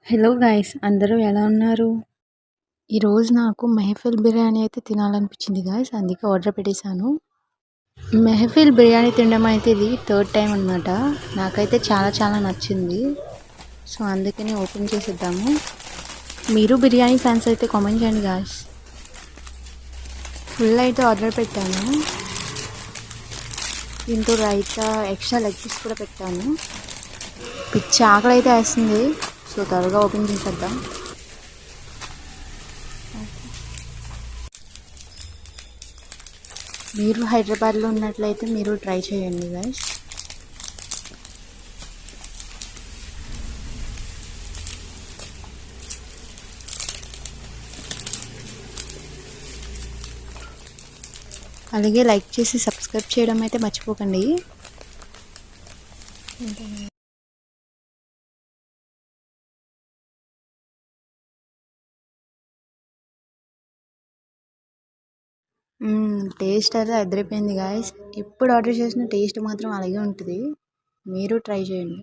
Hello guys, అందరూ ఎలా ఉన్నారు? ఈరోజు నాకు మెహఫిల్ బిర్యానీ అయితే తినాలనిపించింది గైస్, అందుకే ఆర్డర్ పెట్టేశాను. మెహఫిల్ బిర్యానీ తినడం అయితే ఇది థర్డ్ టైం అనమాట. నాకైతే చాలా చాలా నచ్చింది. సో అందుకని ఓపెన్ చేసేద్దాము. మీరు బిర్యానీ ఫ్యాన్స్ అయితే కామెంట్ చేయండి గాయస్. ఫుల్ అయితే ఆర్డర్ పెట్టాను. దీంతో రైతా ఎక్స్ట్రా లెగ్ పీస్ కూడా పెట్టాను. పిచ్చి ఆకలి అయితే వేస్తుంది. సో త్వరగా ఓపెన్ చేసేద్దాం. మీరు హైదరాబాద్లో ఉన్నట్లయితే మీరు ట్రై చేయండి గైస్. అలాగే లైక్ చేసి సబ్స్క్రైబ్ చేయడం అయితే మర్చిపోకండి. టేస్ట్ అయితే అదిరిపోయింది గాయస్. ఎప్పుడు ఆర్డర్ చేసిన టేస్ట్ మాత్రం అలాగే ఉంటుంది. మీరు ట్రై చేయండి.